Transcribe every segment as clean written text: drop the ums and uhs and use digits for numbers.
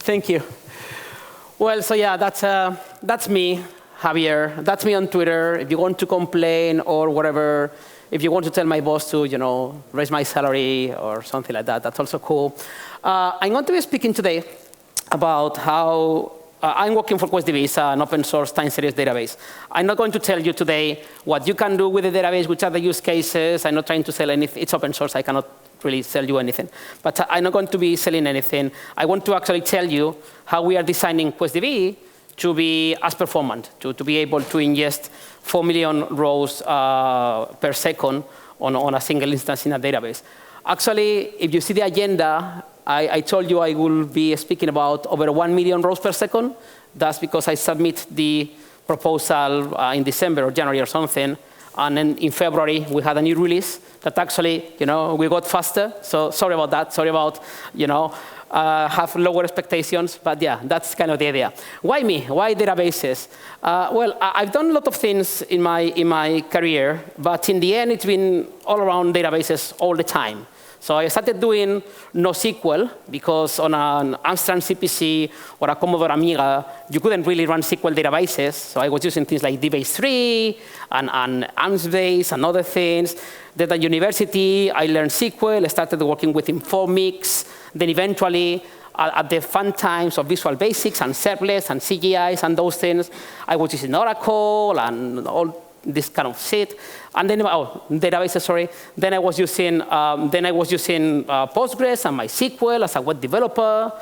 Thank you. Well, so yeah, that's me, Javier. That's me on Twitter. If you want to complain or whatever, if you want to tell my boss to, raise my salary or something like that, that's also cool. I'm going to be speaking today about how I'm working for QuestDB. It's an open source time series database. I'm not going to tell you today what you can do with the database, which are the use cases. I'm not trying to sell anything. It's open source. I cannot really sell you anything. But I'm not going to be selling anything. I want to actually tell you how we are designing QuestDB to be as performant, to be able to ingest 4 million rows per second on a single instance in a database. Actually, if you see the agenda, I told you I will be speaking about over 1 million rows per second. That's because I submit the proposal in December or January or something. And then in February, we had a new release that actually, we got faster. So sorry about that. Sorry about, have lower expectations. But yeah, that's kind of the idea. Why me? Why databases? Well, I've done a lot of things in my career. But in the end, it's been all around databases all the time. So I started doing NoSQL because on an Amstrad CPC or a Commodore Amiga, you couldn't really run SQL databases. So I was using things like DBase 3 and AMSBase and other things. Then at university, I learned SQL. I started working with Informix. Then eventually, at the fun times of Visual Basics and servlets and CGIs and those things, I was using Oracle and all this kind of shit, and then databases. Sorry. Then I was using Postgres and MySQL as a web developer,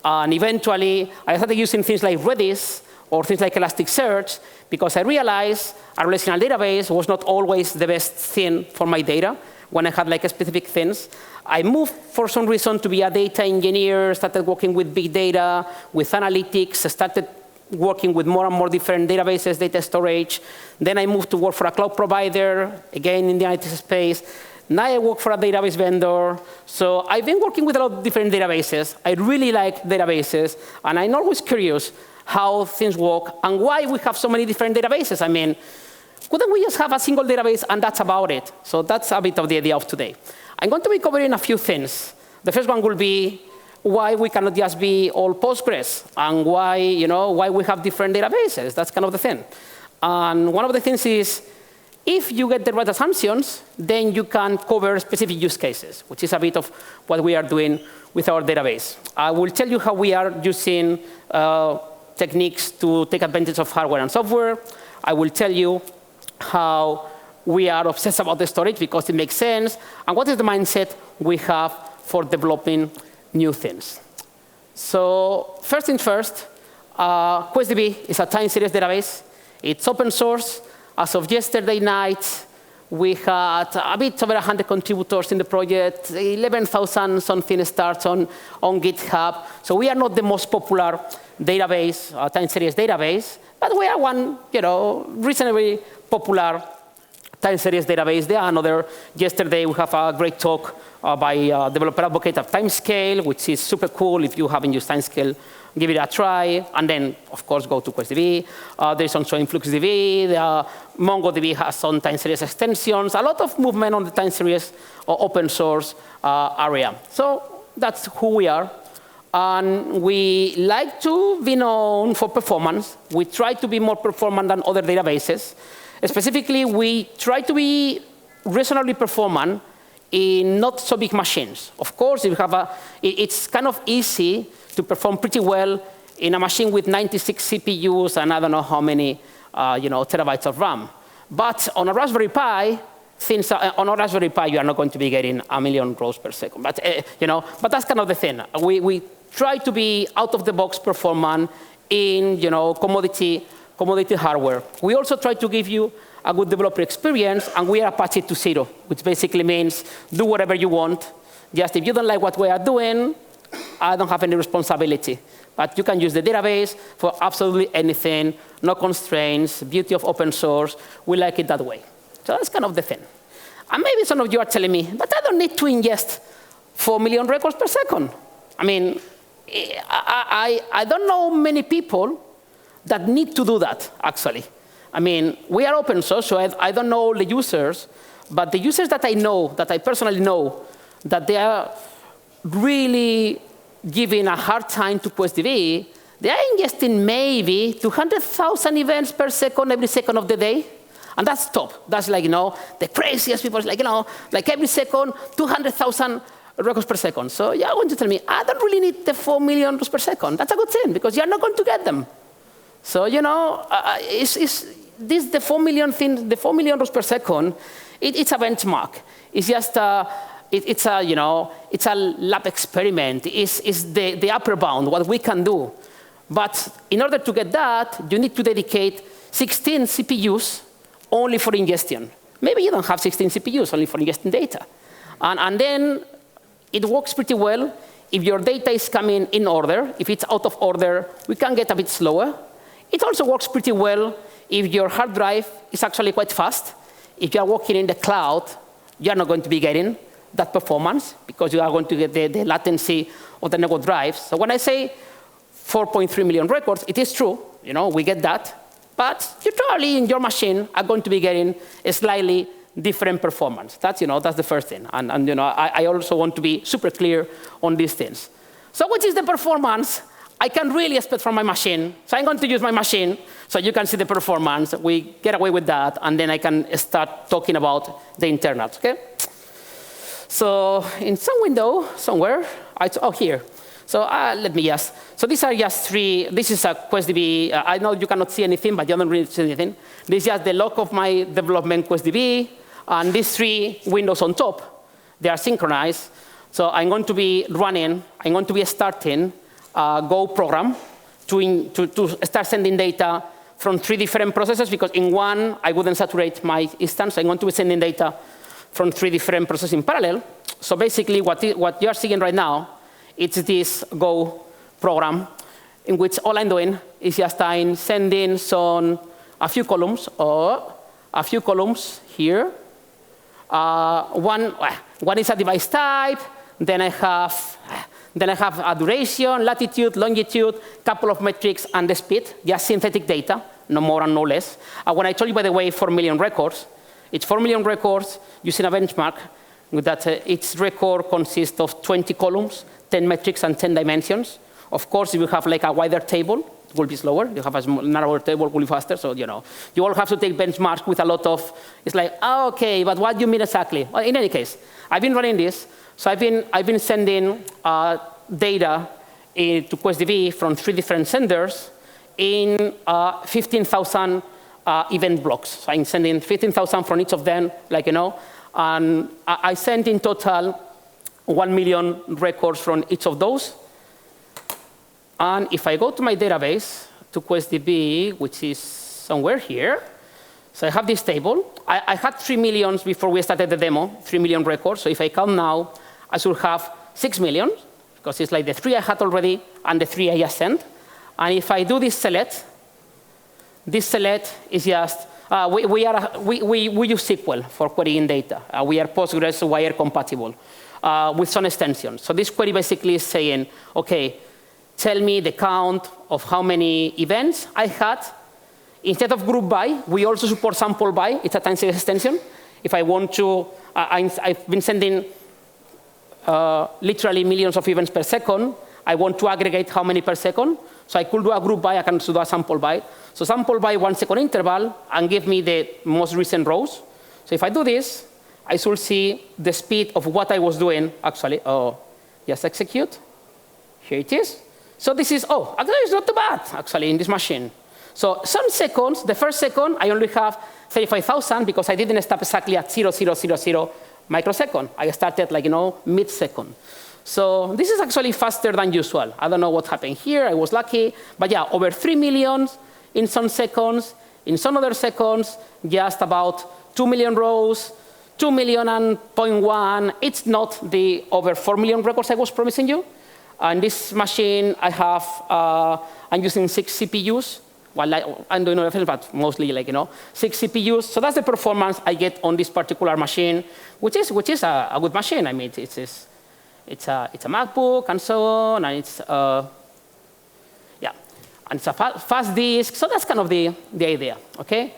and eventually I started using things like Redis or things like Elasticsearch because I realized a relational database was not always the best thing for my data when I had like specific things. I moved for some reason to be a data engineer, started working with big data, with analytics, started working with more and more different databases, data storage. Then I moved to work for a cloud provider, again in the IT space. Now I work for a database vendor. So I've been working with a lot of different databases. I really like databases. And I'm always curious how things work and why we have so many different databases. I mean, couldn't we just have a single database and that's about it? So that's a bit of the idea of today. I'm going to be covering a few things. The first one will be why we cannot just be all Postgres, and why we have different databases. That's kind of the thing. And one of the things is, if you get the right assumptions, then you can cover specific use cases, which is a bit of what we are doing with our database. I will tell you how we are using techniques to take advantage of hardware and software. I will tell you how we are obsessed about the storage because it makes sense, and what is the mindset we have for developing new things. So first things first, QuestDB is a time series database. It's open source. As of yesterday night, we had a bit over 100 contributors in the project, 11,000 something starts on GitHub. So we are not the most popular database, time series database, but we are one, reasonably popular time series database. There are another. Yesterday, we have a great talk by a developer advocate of Timescale, which is super cool. If you haven't used Timescale, give it a try. And then, of course, go to QuestDB. There's also InfluxDB. MongoDB has some time series extensions. A lot of movement on the time series or open source area. So that's who we are. And we like to be known for performance. We try to be more performant than other databases. Specifically, we try to be reasonably performant in not so big machines. Of course, if you have it's kind of easy to perform pretty well in a machine with 96 CPUs and I don't know how many terabytes of RAM. But on a Raspberry Pi, on a Raspberry Pi, you are not going to be getting 1 million rows per second. But but that's kind of the thing. We try to be out of the box performant in commodity hardware. We also try to give you a good developer experience, and we are Apache 2.0, which basically means do whatever you want. Just if you don't like what we are doing, I don't have any responsibility. But you can use the database for absolutely anything, no constraints, beauty of open source. We like it that way. So that's kind of the thing. And maybe some of you are telling me, but I don't need to ingest 4 million records per second. I mean, I don't know many people that need to do that, actually. I mean, we are open source, so I don't know the users, but the users that I know, that I personally know, that they are really giving a hard time to QuestDB, they are ingesting maybe 200,000 events per second every second of the day. And that's top. That's like, the craziest people, like every second, 200,000 records per second. So you're going to tell me, I don't really need the 4 million rows per second. That's a good thing, because you're not going to get them. So, the 4 million thing, the 4 million rows per second, it's a benchmark. It's just it's a lab experiment. It's the upper bound, what we can do. But in order to get that, you need to dedicate 16 CPUs only for ingestion. Maybe you don't have 16 CPUs only for ingesting data. And then it works pretty well if your data is coming in order. If it's out of order, we can get a bit slower. It also works pretty well if your hard drive is actually quite fast. If you are working in the cloud, you are not going to be getting that performance, because you are going to get the latency of the network drives. So when I say 4.3 million records, it is true. We get that. But you probably, in your machine, are going to be getting a slightly different performance. That's the first thing. And I also want to be super clear on these things. So what is the performance I can really expect from my machine? So I'm going to use my machine so you can see the performance. We get away with that, and then I can start talking about the internals, okay? So in some window somewhere, here. So let me just, so these are just three. This is a QuestDB. I know you cannot see anything, but you don't really see anything. This is just the log of my development QuestDB, and these three windows on top, they are synchronized. So I'm going to be starting a Go program to start sending data from 3 different processes, because in one, I wouldn't saturate my instance. I'm going to be sending data from 3 different processes in parallel. So basically, what you are seeing right now, it's this Go program in which all I'm doing is just I'm sending a few columns here. One is a device type. Then I have a duration, latitude, longitude, couple of metrics, and the speed. Just synthetic data, no more and no less. When I told you, by the way, 4 million records, it's 4 million records using a benchmark that each record consists of 20 columns, 10 metrics, and 10 dimensions. Of course, if you have like a wider table, it will be slower. You have a narrower table, it will be faster. So, you all have to take benchmarks with a lot of, it's like, okay, but what do you mean exactly? Well, in any case, I've been running this. So I've been sending data to QuestDB from 3 different senders in 15,000 event blocks. So I'm sending 15,000 from each of them, and I sent in total 1 million records from each of those. And if I go to my database, to QuestDB, which is somewhere here, so I have this table. I had 3 million before we started the demo, 3 million records. So if I count now, I should have 6 million, because it's like the 3 I had already and the 3 I just sent. And if I do this select is just, we use SQL for querying data. We are Postgres wire compatible with some extensions. So this query basically is saying, OK, tell me the count of how many events I had. Instead of group by, we also support sample by. It's a time series extension. If I want to, I've been sending literally millions of events per second. I want to aggregate how many per second. So I could do a group by, I can also do a sample by. So sample by 1 second interval and give me the most recent rows. So if I do this, I should see the speed of what I was doing, actually. Oh, just execute. Here it is. So this is, actually it's not too bad, actually, in this machine. So some seconds, the first second, I only have 35,000 because I didn't stop exactly at 0.000 microsecond. I started mid-second. So this is actually faster than usual. I don't know what happened here. I was lucky. But yeah, over 3 million in some seconds. In some other seconds, just about 2 million rows, 2 million and 0.1. It's not the over 4 million records I was promising you. In this machine, I have, I'm using 6 CPUs. Well, I'm doing other things, but mostly 6 CPUs. So that's the performance I get on this particular machine, which is a good machine. I mean, it's a MacBook and so on, and it's and it's a fast disk. So that's kind of the idea. Okay.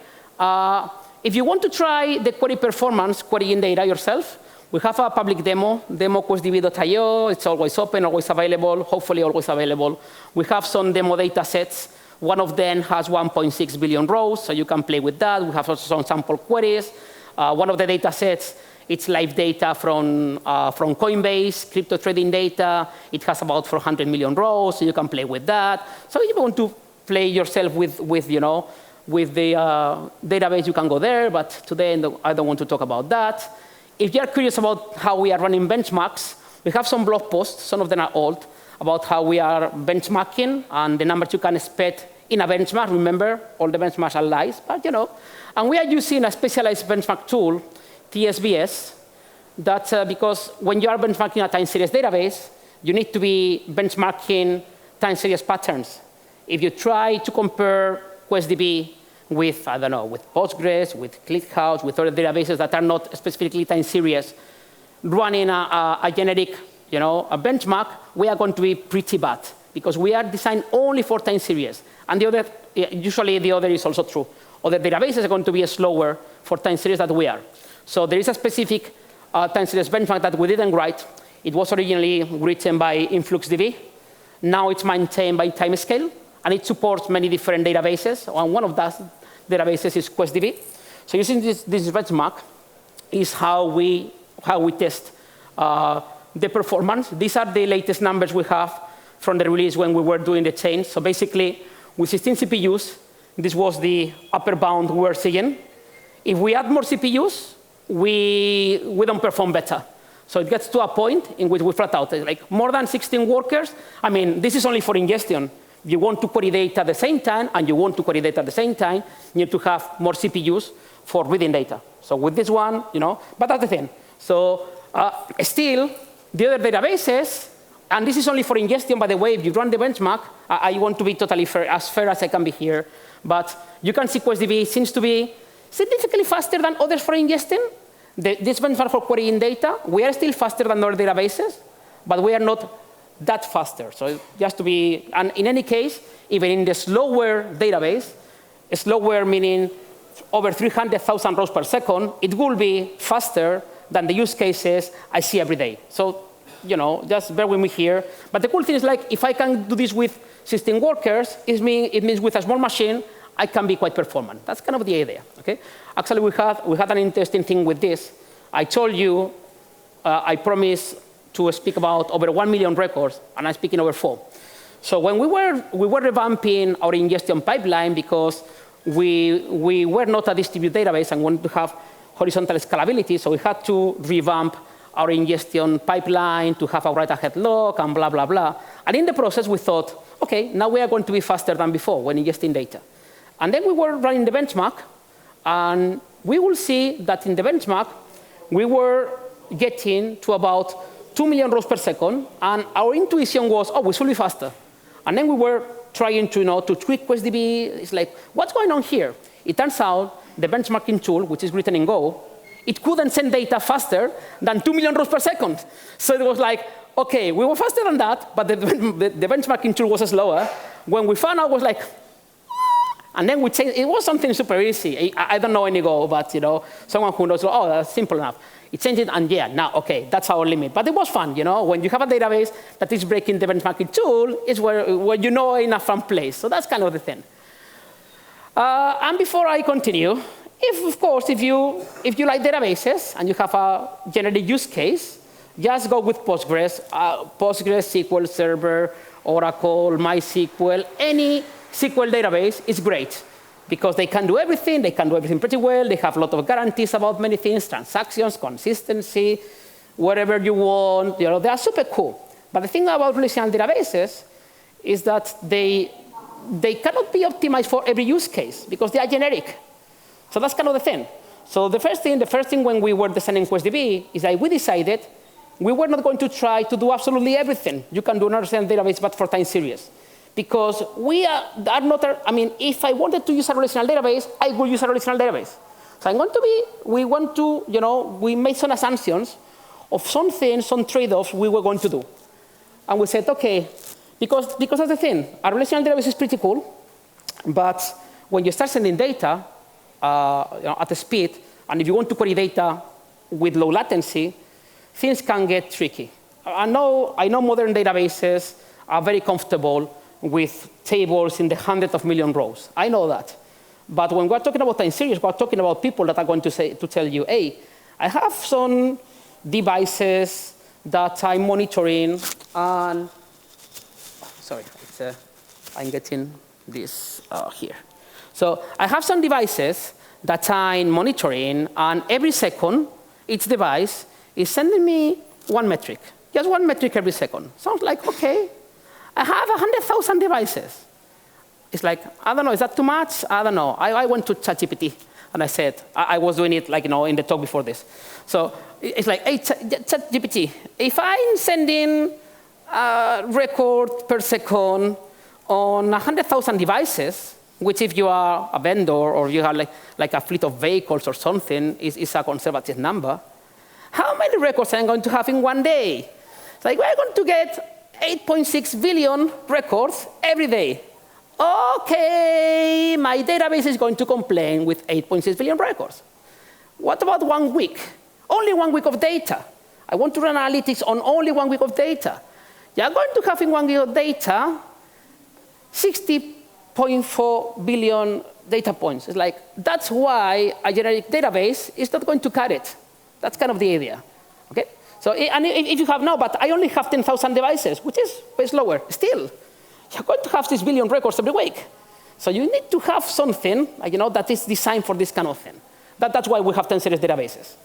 If you want to try the query performance, querying data yourself, We have a public demo QuestDB.io. It's always open, always available, hopefully always available. We have some demo data sets. One of them has 1.6 billion rows, so you can play with that. We have also some sample queries. One of the data sets, it's live data from Coinbase, crypto trading data. It has about 400 million rows, so you can play with that. So if you want to play yourself with the database, you can go there, but today I don't want to talk about that. If you are curious about how we are running benchmarks, we have some blog posts, some of them are old, about how we are benchmarking and the numbers you can expect in a benchmark. Remember, all the benchmarks are lies, but And we are using a specialized benchmark tool, TSBS, that because when you are benchmarking a time series database, you need to be benchmarking time series patterns. If you try to compare QuestDB with, I don't know, with Postgres, with ClickHouse, with other databases that are not specifically time series, running a generic, a benchmark, we are going to be pretty bad because we are designed only for time series. And the other, usually the other is also true. Other databases are going to be slower for time series than we are. So there is a specific time series benchmark that we didn't write. It was originally written by InfluxDB. Now it's maintained by Timescale, and it supports many different databases. And one of those databases is QuestDB. So using this benchmark is how we test the performance. These are the latest numbers we have from the release when we were doing the change. So basically, with 16 CPUs, this was the upper bound we were seeing. If we add more CPUs, we don't perform better. So it gets to a point in which we flat out. Like more than 16 workers, I mean, this is only for ingestion. You want to query data at the same time, and you want to query data at the same time, you need to have more CPUs for reading data. So with this one, but that's the thing. So still, the other databases, and this is only for ingestion, by the way, if you run the benchmark, I want to be totally fair as I can be here. But you can see QuestDB seems to be significantly faster than others for ingesting. This benchmark for querying data, we are still faster than other databases, but we are not that faster. So just to be, and in any case, even in the slower database, slower meaning over 300,000 rows per second, it will be faster than the use cases I see every day. So, just bear with me here. But the cool thing is, like, if I can do this with 16 workers, it means with a small machine, I can be quite performant. That's kind of the idea. Okay? Actually, we had an interesting thing with this. I told you I promised to speak about over 1 million records, and I'm speaking over 4. So when we were revamping our ingestion pipeline because we were not a distributed database and wanted to have horizontal scalability, so we had to revamp our ingestion pipeline to have a write-ahead lock and blah, blah, blah. And in the process, we thought, OK, now we are going to be faster than before when ingesting data. And then we were running the benchmark, and we will see that in the benchmark, we were getting to about 2 million rows per second, and our intuition was, oh, we should be faster. And then we were trying to tweak QuestDB. It's like, what's going on here? It turns out the benchmarking tool, which is written in Go, it couldn't send data faster than 2 million rows per second. So it was like, OK, we were faster than that, but the benchmarking tool was slower. When we found out, it was like, and then we changed. It was something super easy. I don't know any Go, but someone who knows, oh, that's simple enough. It changed it, and yeah, now, OK, that's our limit. But it was fun. When you have a database that is breaking the benchmarking tool, it's where in a fun place. So that's kind of the thing. And before I continue, of course, if you like databases and you have a generic use case, just go with Postgres, SQL Server, Oracle, MySQL, any SQL database is great because they can do everything. They can do everything pretty well. They have a lot of guarantees about many things, transactions, consistency, whatever you want. They are super cool. But the thing about relational databases is that they cannot be optimized for every use case because they are generic. So that's kind of the thing. So the first thing when we were designing QuestDB is that we decided we were not going to try to do absolutely everything you can do in a relational database, but for time series. Because we are not, if I wanted to use a relational database, I would use a relational database. So we made some assumptions of some things, some trade-offs we were going to do. And we said, OK, because that's the thing. A relational database is pretty cool. But when you start sending data at a speed, and if you want to query data with low latency, things can get tricky. I know modern databases are very comfortable with tables in the hundreds of million rows. I know that. But when we're talking about time series, we're talking about people that are going to tell you, hey, I have some devices that I'm monitoring, and sorry, I'm getting this here. So I have some devices that I'm monitoring, and every second, each device is sending me one metric. Just one metric every second. Sounds like, OK, I have 100,000 devices. It's like, I don't know, is that too much? I don't know. I went to ChatGPT, and I said, I was doing it like, in the talk before this. So it's like, hey, ChatGPT, if I'm sending a record per second on 100,000 devices, which if you are a vendor or you have like a fleet of vehicles or something, is a conservative number, how many records am I going to have in one day? It's like, we're going to get 8.6 billion records every day. OK, my database is going to complain with 8.6 billion records. What about 1 week? Only 1 week of data. I want to run analytics on only 1 week of data. You're going to have in 1 week of data 60.4 billion data points. It's like, that's why a generic database is not going to cut it. That's kind of the idea. Okay? So, and if you have, no, but I only have 10,000 devices, which is way slower. Still, you're going to have 6 billion records every week. So you need to have something that is designed for this kind of thing. That's why we have time series databases.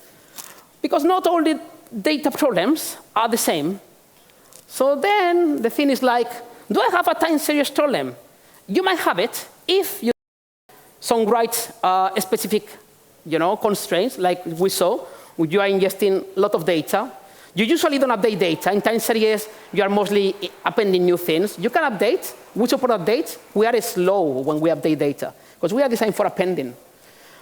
Because not all the data problems are the same. So then the thing is like, do I have a time series problem? You might have it if you have some right specific constraints, like we saw. You are ingesting a lot of data. You usually don't update data. In time series, you are mostly appending new things. You can update. We support updates. We are slow when we update data, because we are designed for appending.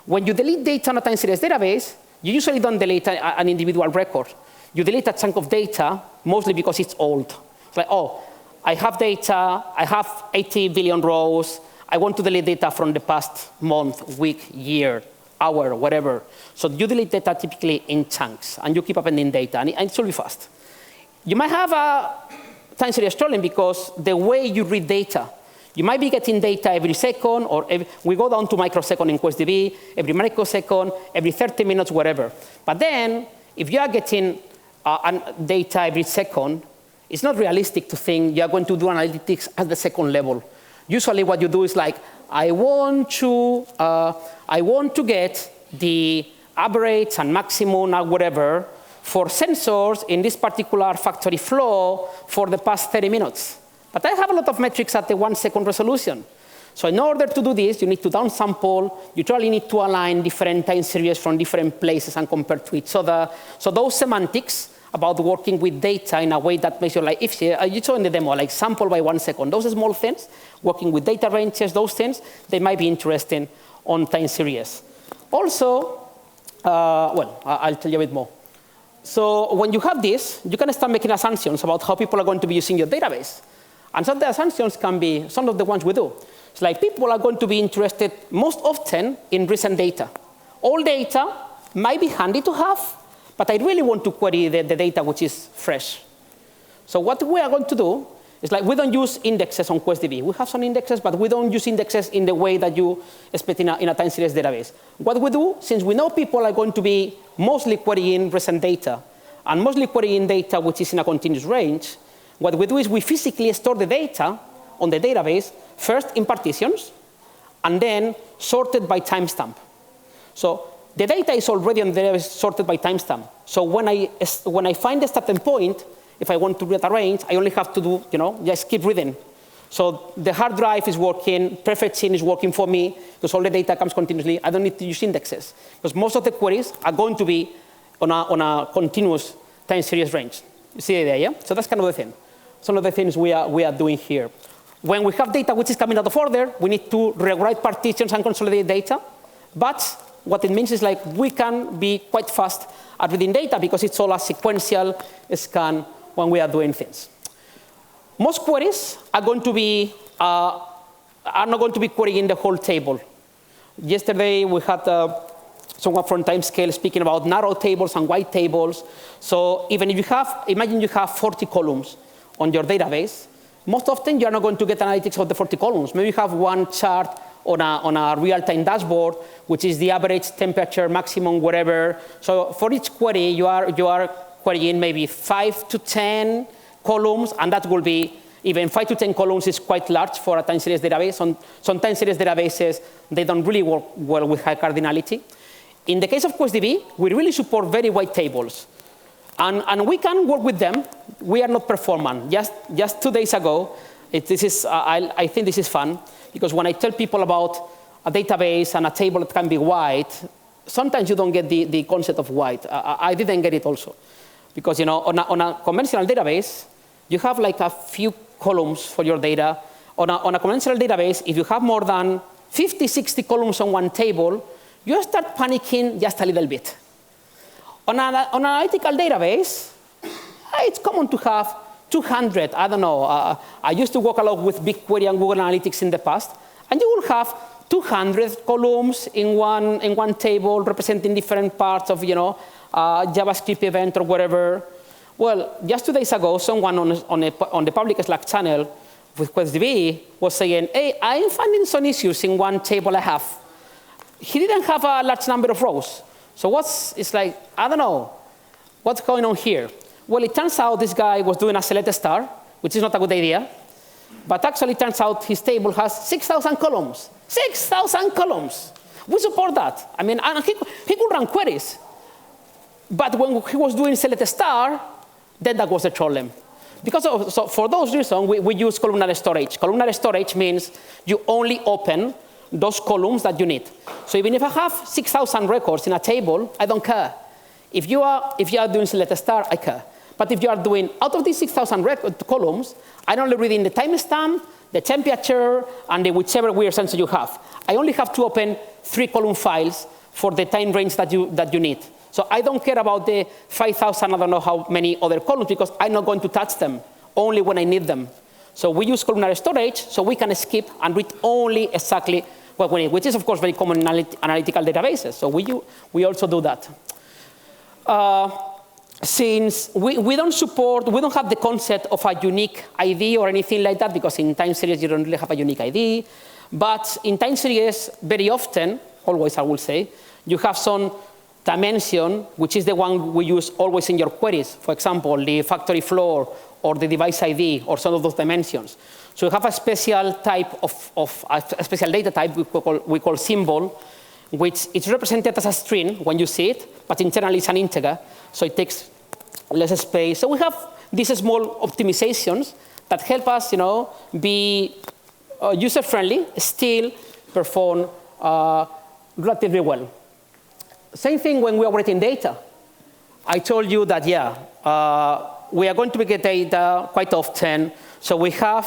When you delete data on a time series database, you usually don't delete an individual record. You delete a chunk of data, mostly because it's old. It's like, oh, I have data. I have 80 billion rows. I want to delete data from the past month, week, year, hour, whatever. So you delete data typically in chunks, and you keep appending data, and it should be fast. You might have a time series problem because the way you read data, you might be getting data every second, or we go down to microsecond in QuestDB, every microsecond, every 30 minutes, whatever. But then, if you are getting data every second, it's not realistic to think you're going to do analytics at the second level. Usually what you do is like, I want to get the average and maximum or whatever for sensors in this particular factory flow for the past 30 minutes. But I have a lot of metrics at the 1 second resolution. So in order to do this, you need to downsample. You probably need to align different time series from different places and compare to each other. So those semantics about working with data in a way that makes your life easier, you saw in the demo, like sample by 1 second. Those small things, working with data ranges, those things, they might be interesting on time series. Also, well, I'll tell you a bit more. So when you have this, you can start making assumptions about how people are going to be using your database. And some of the assumptions can be some of the ones we do. It's like people are going to be interested most often in recent data. Old data might be handy to have, but I really want to query the data which is fresh. So what we are going to do is like we don't use indexes on QuestDB. We have some indexes, but we don't use indexes in the way that you expect in a time series database. What we do, since we know people are going to be mostly querying recent data, and mostly querying data which is in a continuous range, what we do is we physically store the data on the database, first in partitions, and then sorted by timestamp. So the data is already on the database sorted by timestamp. So when I find the starting point, if I want to rearrange, I only have to do, just keep reading. So the hard drive is working, prefetching is working for me, because all the data comes continuously. I don't need to use indexes, because most of the queries are going to be on a continuous time series range. You see the idea, yeah? So that's kind of the thing. Some of the things we are doing here. When we have data which is coming out of order, we need to rewrite partitions and consolidate data. But what it means is like we can be quite fast at reading data because it's all a sequential scan when we are doing things. Most queries are not going to be querying the whole table. Yesterday we had someone from Timescale speaking about narrow tables and wide tables. So even if you have, imagine you have 40 columns on your database, most often you're not going to get analytics of the 40 columns. Maybe you have one chart on a real-time dashboard, which is the average temperature, maximum, whatever. So for each query, you are querying maybe 5 to 10 columns, and that will be, even 5 to 10 columns is quite large for a time series database. Some time series databases, they don't really work well with high cardinality. In the case of QuestDB, we really support very wide tables. And we can work with them. We are not performant. Just 2 days ago, I think this is fun, because when I tell people about a database and a table that can be wide, sometimes you don't get the concept of wide. I didn't get it also. Because on a conventional database, you have like a few columns for your data. On a conventional database, if you have more than 50, 60 columns on one table, you start panicking just a little bit. On an analytical database, it's common to have 200, I don't know. I used to work a lot with BigQuery and Google Analytics in the past, and you will have 200 columns in one table representing different parts of JavaScript event or whatever. Well, just 2 days ago, someone on the public Slack channel with QuestDB was saying, hey, I'm finding some issues in one table I have. He didn't have a large number of rows. So it's like, I don't know, what's going on here? Well, it turns out this guy was doing a select star, which is not a good idea. But actually, it turns out his table has 6,000 columns. 6,000 columns. We support that. I mean, and he could run queries. But when he was doing select star, then that was the problem. So for those reasons, we use columnar storage. Columnar storage means you only open those columns that you need. So even if I have 6,000 records in a table, I don't care. If you are doing select star, I care. But if you are doing, out of these 6,000 columns, I'm only reading the timestamp, the temperature, and the whichever weird sensor you have. I only have to open 3 column files for the time range that you need. So I don't care about the 5,000, I don't know how many other columns, because I'm not going to touch them, only when I need them. So we use columnar storage, so we can skip and read only exactly what we need, which is, of course, very common in analytical databases. So we also do that. Since we don't have the concept of a unique ID or anything like that, because in time series you don't really have a unique ID. But in time series, very often, always I will say, you have some dimension, which is the one we use always in your queries. For example, the factory floor or the device ID or some of those dimensions. So we have a special type a special data type we call symbol, which is represented as a string when you see it, but internally it's an integer, so it takes less space. So we have these small optimizations that help us, be user-friendly, still perform relatively well. Same thing when we are writing data. I told you that, we are going to get data quite often. So we have,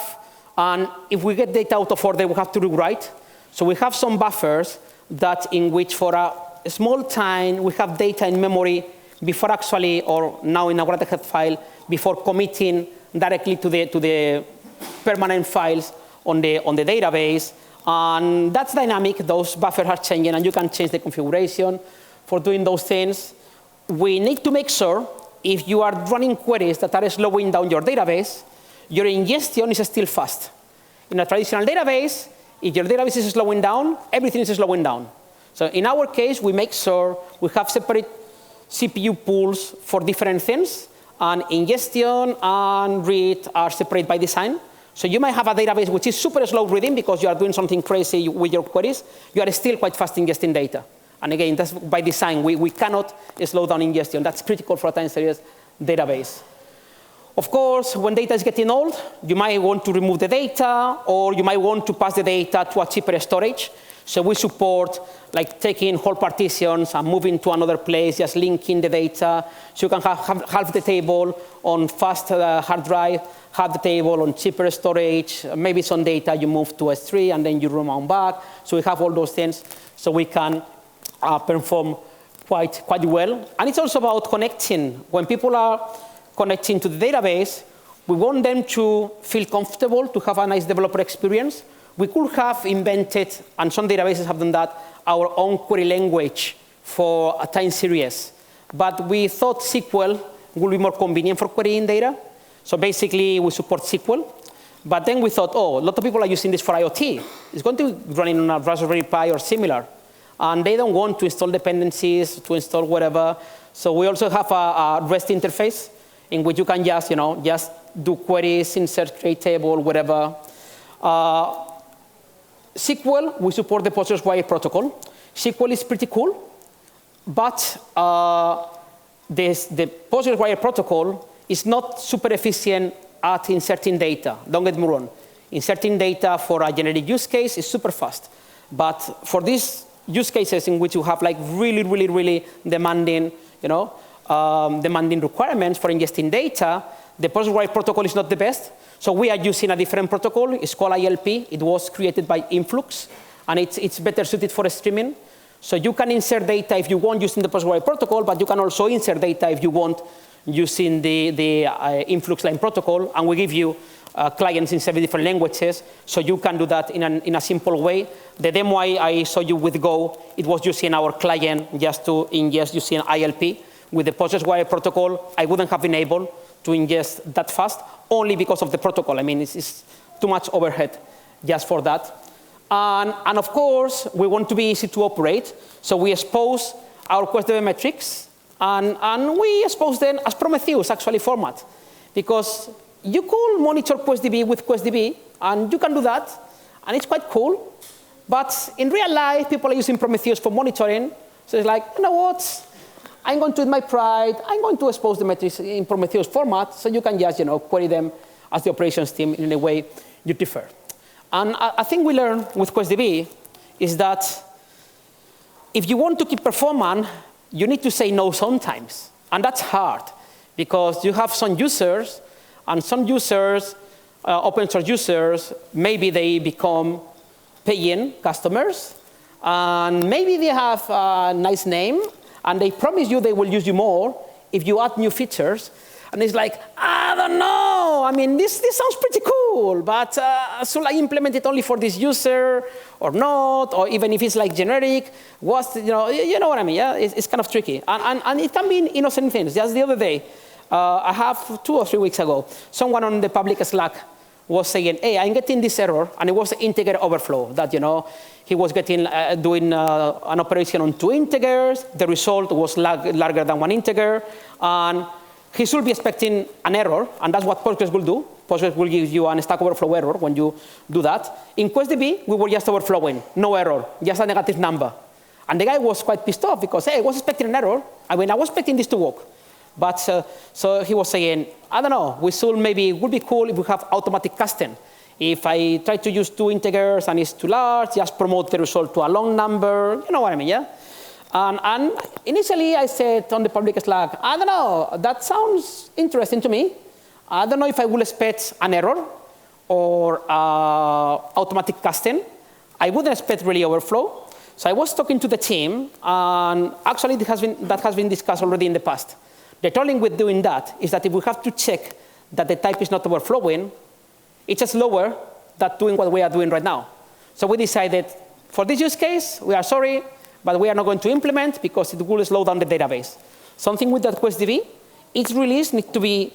and if we get data out of order, we have to rewrite. So we have some buffers that in which for a small time, we have data in memory before actually, or now in a write-ahead file, before committing directly to the permanent files on the database. And that's dynamic. Those buffers are changing, and you can change the configuration for doing those things. We need to make sure if you are running queries that are slowing down your database, your ingestion is still fast. In a traditional database, if your database is slowing down, everything is slowing down. So in our case, we make sure we have separate CPU pools for different things, and ingestion and read are separate by design. So you might have a database which is super slow reading because you are doing something crazy with your queries. You are still quite fast ingesting data. And again, that's by design. We cannot slow down ingestion. That's critical for a time series database. Of course, when data is getting old, you might want to remove the data, or you might want to pass the data to a cheaper storage. So we support like taking whole partitions and moving to another place, just linking the data. So you can have half the table on fast hard drive, half the table on cheaper storage. Maybe some data you move to S3 and then you remount back. So we have all those things so we can perform quite well. And it's also about connecting. When people are connecting to the database, we want them to feel comfortable, to have a nice developer experience. We could have invented, and some databases have done that, our own query language for a time series. But we thought SQL would be more convenient for querying data. So basically, we support SQL. But then we thought, oh, a lot of people are using this for IoT. It's going to be running on a Raspberry Pi or similar. And they don't want to install dependencies, to install whatever. So we also have a REST interface in which you can just, just do queries, insert create table, whatever. SQL, we support the PostgreSQL protocol. SQL is pretty cool, but the PostgreSQL protocol is not super efficient at inserting data. Don't get me wrong. Inserting data for a generic use case is super fast. But for these use cases in which you have like really demanding, demanding requirements for ingesting data, the PostgreSQL protocol is not the best. So we are using a different protocol. It's called ILP. It was created by Influx, and it's better suited for streaming. So you can insert data if you want using the PostgreSQL protocol, but you can also insert data if you want using the Influx line protocol, and we give you clients in 7 different languages, so you can do that in a simple way. The demo I saw you with Go, it was using our client just to ingest using ILP. With the PostgreSQL protocol, I wouldn't have been able to ingest that fast, only because of the protocol. I mean, it's too much overhead just for that. And of course, we want to be easy to operate, so we expose our QuestDB metrics, and we expose them as Prometheus, actually, format. Because you could monitor QuestDB with QuestDB, and you can do that, and it's quite cool. But in real life, people are using Prometheus for monitoring, so it's like, you know what? I'm going to, in my pride, I'm going to expose the metrics in Prometheus format, so you can just query them as the operations team in a way you prefer. And I think we learned with QuestDB is that if you want to keep performant, you need to say no sometimes. And that's hard, because you have some users, and some users, open source users, maybe they become paying customers, and maybe they have a nice name, and they promise you they will use you more if you add new features. And it's like, I don't know. I mean, this sounds pretty cool, but should I implement it only for this user or not? Or even if it's like generic, you know what I mean? Yeah, it's kind of tricky. And it can be innocent things. Just the other day, I have 2 or 3 weeks ago, someone on the public Slack was saying, hey, I'm getting this error, and it was integer overflow, that he was getting doing an operation on 2 integers. The result was larger than 1 integer, and he should be expecting an error, and that's what Postgres will do. Postgres will give you a Stack Overflow error when you do that. In QuestDB, we were just overflowing, no error, just a negative number. And the guy was quite pissed off because, hey, I was expecting an error. I mean, I was expecting this to work. But so he was saying, I don't know, it would be cool if we have automatic casting. If I try to use 2 integers and it's too large, just promote the result to a long number. You know what I mean, yeah? And initially, I said on the public Slack, I don't know, that sounds interesting to me. I don't know if I will expect an error or automatic casting. I wouldn't expect really overflow. So I was talking to the team, and actually that has been discussed already in the past. The trouble with doing that is that if we have to check that the type is not overflowing, it's just slower than doing what we are doing right now. So we decided, for this use case, we are sorry, but we are not going to implement because it will slow down the database. Something with that QuestDB, its release needs to be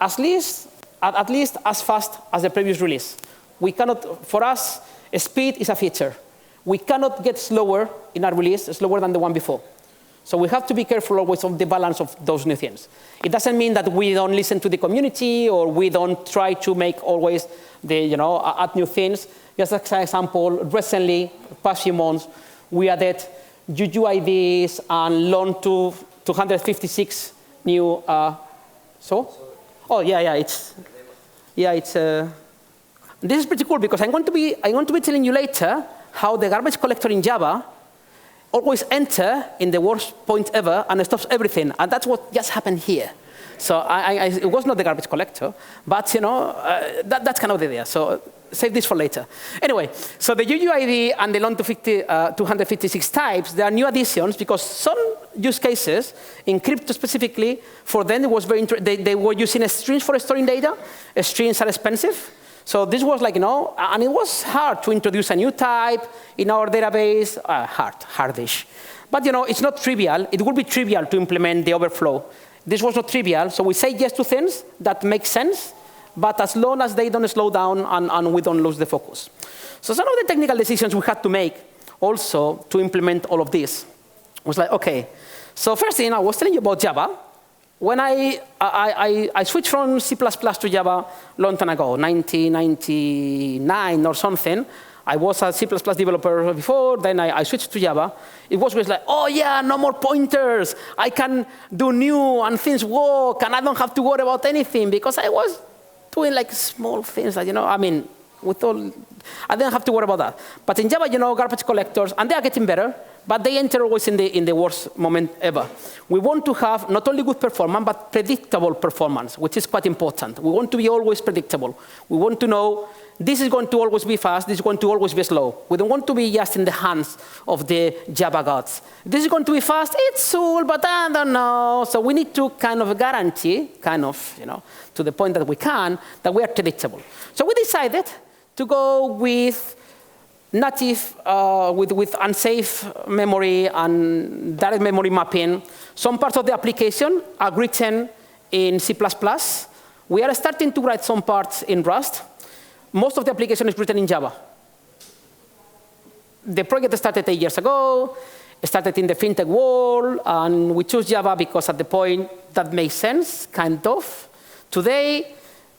at least as fast as the previous release. We cannot, for us, speed is a feature. We cannot get slower in our release, slower than the one before. So we have to be careful always of the balance of those new things. It doesn't mean that we don't listen to the community or we don't try to make always add new things. Just as an example, recently, past few months, we added UUIDs and learned to 256 new. This is pretty cool because I'm going to be telling you later how the garbage collector in Java always enter in the worst point ever and stops everything, and that's what just happened here. So it was not the garbage collector, but that's kind of the idea. So save this for later. Anyway, so the UUID and the learn to 256 types, there are new additions because some use cases, in crypto specifically, for them it was very they were using strings for storing data. Strings are expensive. So this was like, and it was hard to introduce a new type in our database, hardish. But it's not trivial. It would be trivial to implement the overflow. This was not trivial, so we say yes to things that make sense, but as long as they don't slow down and we don't lose the focus. So some of the technical decisions we had to make also to implement all of this was like, okay, so first thing, I was telling you about Java. When I switched from C++ to Java a long time ago, 1999 or something, I was a C++ developer before, then I switched to Java. It was always like, oh yeah, no more pointers. I can do new and things work, and I don't have to worry about anything, because I was doing like small things that, I mean, I didn't have to worry about that. But in Java, garbage collectors, and they are getting better, but they enter always in the worst moment ever. We want to have not only good performance, but predictable performance, which is quite important. We want to be always predictable. We want to know this is going to always be fast, this is going to always be slow. We don't want to be just in the hands of the Java gods. This is going to be fast, it's cool, but I don't know. So we need to kind of guarantee, to the point that we can, that we are predictable. So we decided to go with native, with unsafe memory and direct memory mapping. Some parts of the application are written in C++. We are starting to write some parts in Rust. Most of the application is written in Java. The project started 8 years ago. It started in the fintech world, and we chose Java because at the point that makes sense, kind of. Today,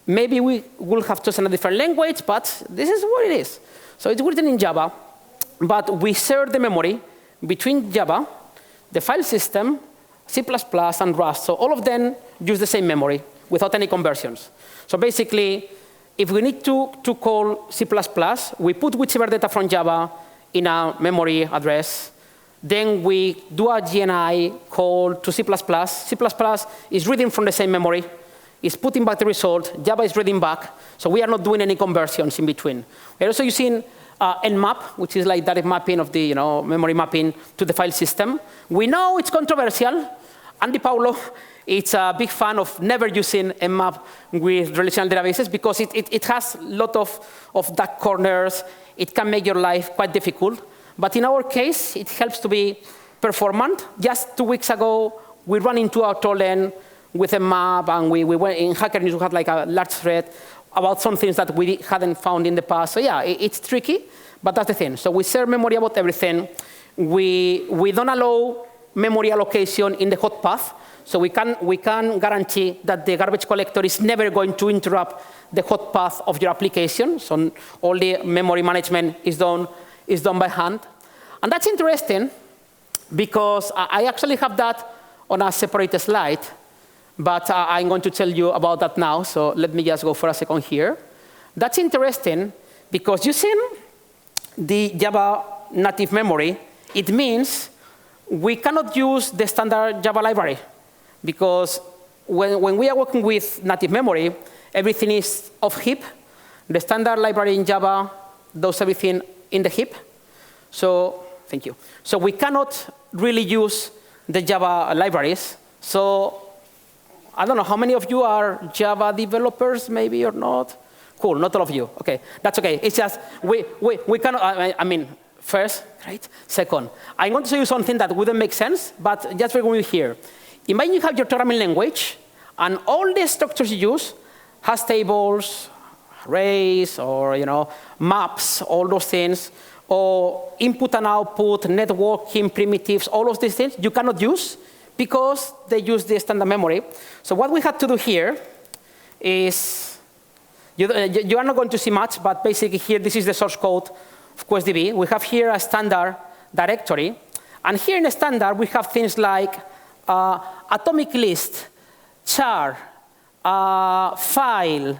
maybe we will have chosen a different language, but this is what it is. So it's written in Java, but we share the memory between Java, the file system, C++, and Rust. So all of them use the same memory without any conversions. So basically, if we need to call C++, we put whichever data from Java in a memory address. Then we do a GNI call to C++. C++ is reading from the same memory. It's putting back the result. Java is reading back. So we are not doing any conversions in between. We're also using nmap, which is like direct mapping of the memory mapping to the file system. We know it's controversial. Andy Paulo is a big fan of never using nmap with relational databases because it has a lot of dark corners. It can make your life quite difficult. But in our case, it helps to be performant. Just 2 weeks ago, we ran into our trolley with a map, and we went in Hacker News. We had like a large thread about some things that we hadn't found in the past. So yeah, it's tricky, but that's the thing. So we share memory about everything. We don't allow memory allocation in the hot path. So we can guarantee that the garbage collector is never going to interrupt the hot path of your application. So all the memory management is done by hand. And that's interesting because I actually have that on a separate slide. But I'm going to tell you about that now, so let me just go for a second here. That's interesting because using the Java native memory, it means we cannot use the standard Java library because when we are working with native memory, everything is off heap. The standard library in Java does everything in the heap. So, thank you. So we cannot really use the Java libraries. So I don't know, how many of you are Java developers, maybe or not? Cool, not all of you. OK, that's OK. It's just we cannot, I mean, first, right? Second, I'm going to show you something that wouldn't make sense, but just we're going here. Imagine you have your programming language, and all the structures you use has tables, arrays, or maps, all those things, or input and output, networking, primitives, all of these things you cannot use because they use the standard memory. So what we had to do here is, you are not going to see much, but basically here, this is the source code of QuestDB. We have here a standard directory. And here in the standard, we have things like atomic list, char, file,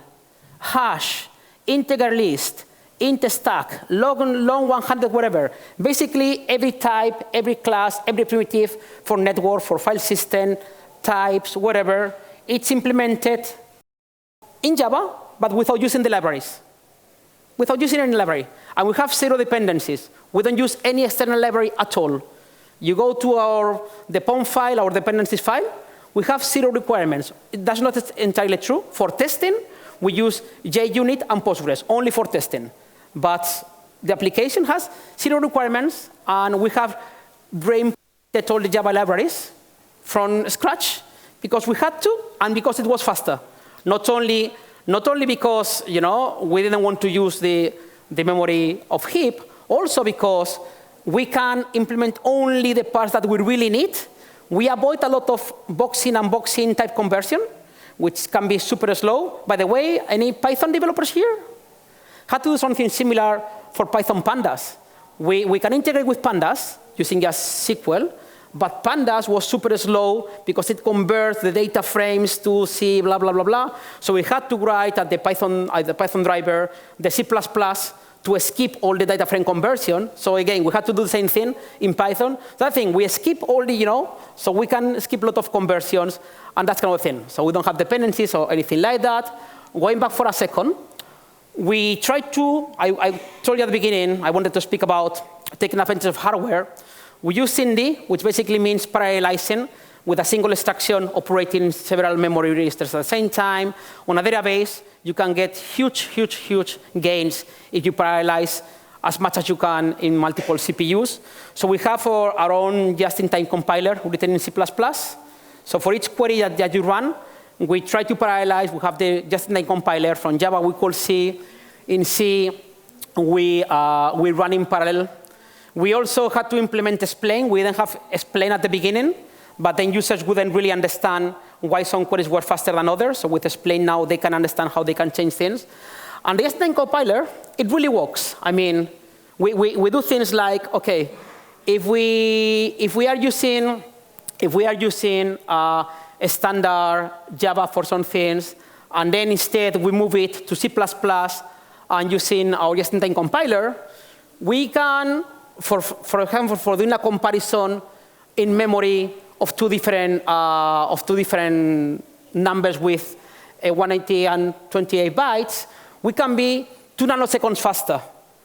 hash, integer list, int stack, long 100, whatever. Basically, every type, every class, every primitive for network, for file system, types, whatever, it's implemented in Java, but without using the libraries. Without using any library. And we have 0 dependencies. We don't use any external library at all. You go to the POM file, our dependencies file, we have 0 requirements. That's not entirely true. For testing, we use JUnit and Postgres, only for testing. But the application has 0 requirements, and we have brain-potted all the Java libraries from scratch because we had to, and because it was faster. Not only because we didn't want to use the memory of heap, also because we can implement only the parts that we really need. We avoid a lot of boxing and boxing type conversion, which can be super slow. By the way, any Python developers here? Had to do something similar for Python pandas. We can integrate with pandas using just SQL, but pandas was super slow because it converts the data frames to C, blah, blah, blah, blah. So we had to write at the Python driver, the C++ to skip all the data frame conversion. So again, we had to do the same thing in Python. That thing, we skip all the, so we can skip a lot of conversions and that kind of thing. So we don't have dependencies or anything like that. Going back for a second, we tried to, I told you at the beginning, I wanted to speak about taking advantage of hardware. We use Cindy, which basically means parallelizing with a single instruction operating several memory registers at the same time. On a database, you can get huge, huge, huge gains if you parallelize as much as you can in multiple CPUs. So we have our own just-in-time compiler written in C++. So for each query that you run, we try to parallelize. We have the just-in-time compiler from Java. We call C. In C, we run in parallel. We also had to implement explain. We didn't have explain at the beginning, but then users wouldn't really understand why some queries were faster than others. So with explain now, they can understand how they can change things. And the just-in-time compiler, it really works. I mean, we do things like, OK, if we are using a standard Java for some things, and then instead we move it to C++ and using our just-in-time compiler, we can, for example, for doing a comparison in memory of two different numbers with 180 and 28 bytes, we can be 2 nanoseconds faster.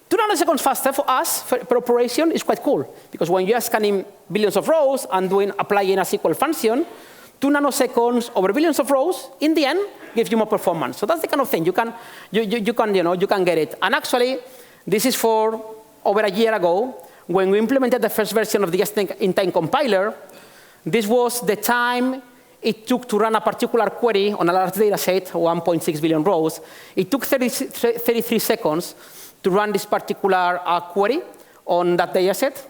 2 nanoseconds faster for us, per operation, is quite cool. Because when you're scanning billions of rows and applying a SQL function, 2 nanoseconds over billions of rows, in the end, gives you more performance. So that's the kind of thing. You can get it. And actually, this is for over a year ago, when we implemented the first version of the just-in-time compiler. This was the time it took to run a particular query on a large data set, 1.6 billion rows. It took 33 seconds to run this particular query on that data set.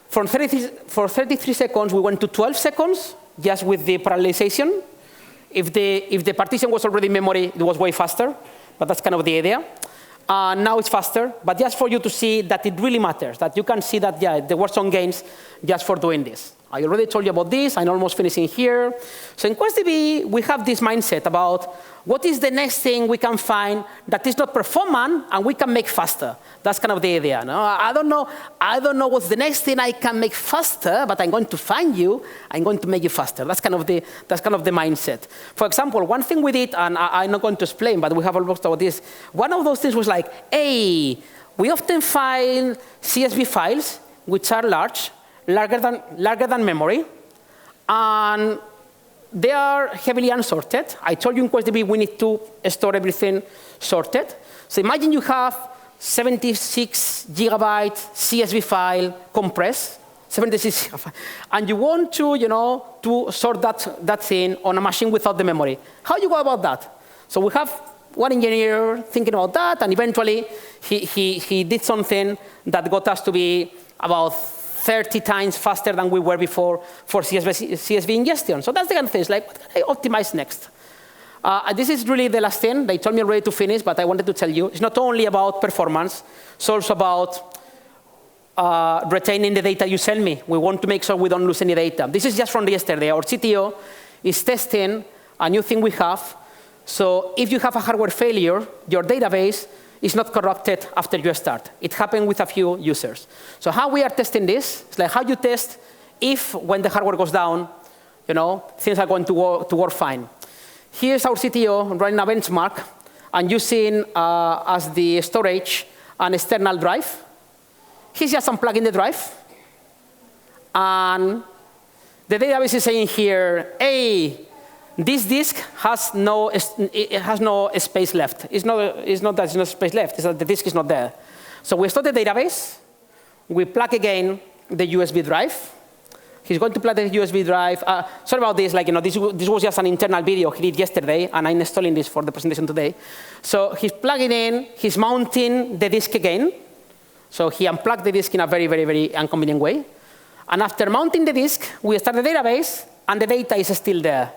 For 33 seconds, we went to 12 seconds, just with the parallelization. If the partition was already in memory, it was way faster, but that's kind of the idea. Now it's faster, but just for you to see that it really matters, that you can see that, yeah, there were some gains just for doing this. I already told you about this. I'm almost finishing here. So in QuestDB, we have this mindset about what is the next thing we can find that is not performant and we can make faster. That's kind of the idea. No? I don't know what's the next thing I can make faster, but I'm going to find you. I'm going to make you faster. That's kind of the mindset. For example, one thing we did, and I'm not going to explain, but we have almost about this. One of those things was like, hey, we often find CSV files which are larger than memory, and they are heavily unsorted. I told you in QuestDB we need to store everything sorted. So imagine you have 76 gigabyte CSV file compressed, 76 gigabyte, and you want to sort that thing on a machine without the memory. How do you go about that? So we have one engineer thinking about that, and eventually he did something that got us to be about 30 times faster than we were before for CSV ingestion. So that's the kind of things, like, what can I optimize next? This is really the last thing. They told me already to finish, but I wanted to tell you. It's not only about performance. It's also about retaining the data you send me. We want to make sure we don't lose any data. This is just from yesterday. Our CTO is testing a new thing we have. So if you have a hardware failure, your database is not corrupted after you start. It happened with a few users. So how we are testing this, it's like how you test if when the hardware goes down, things are going to work fine. Here's our CTO running a benchmark and using as the storage an external drive. He's just unplugging the drive. And the database is saying here, hey, This disk has no space left. It's not that there's no space left. It's that the disk is not there. So we start the database. We plug again the USB drive. He's going to plug the USB drive. Sorry about this. This was just an internal video he did yesterday, and I'm installing this for the presentation today. So he's plugging in. He's mounting the disk again. So he unplugged the disk in a very, very, very inconvenient way. And after mounting the disk, we start the database, and the data is still there.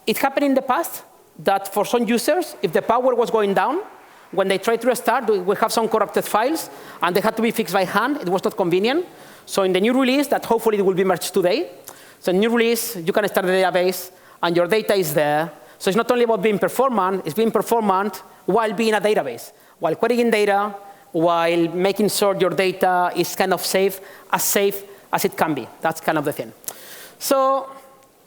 It happened in the past that for some users, if the power was going down, when they tried to restart, we have some corrupted files, and they had to be fixed by hand. It was not convenient. So in the new release, that hopefully it will be merged today, so in the new release, you can start the database, and your data is there. So it's not only about being performant, it's being performant while being a database, while querying data, while making sure your data is kind of safe as it can be. That's kind of the thing. So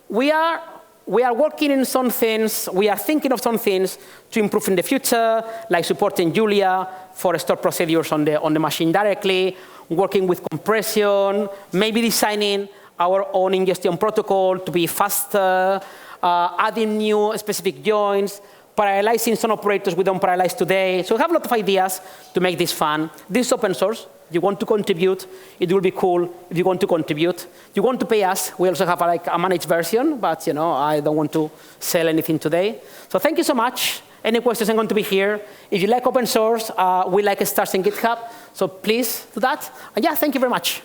we are working in some things. We are thinking of some things to improve in the future, like supporting Julia for store procedures on the machine directly, working with compression, maybe designing our own ingestion protocol to be faster, adding new specific joins, parallelizing some operators we don't parallelize today. So we have a lot of ideas to make this fun. This is open source. If you want to contribute, it will be cool if you want to contribute. If you want to pay us, we also have a managed version, but I don't want to sell anything today. So thank you so much. Any questions, I'm going to be here. If you like open source, we like stars in GitHub, so please do that. And yeah, thank you very much.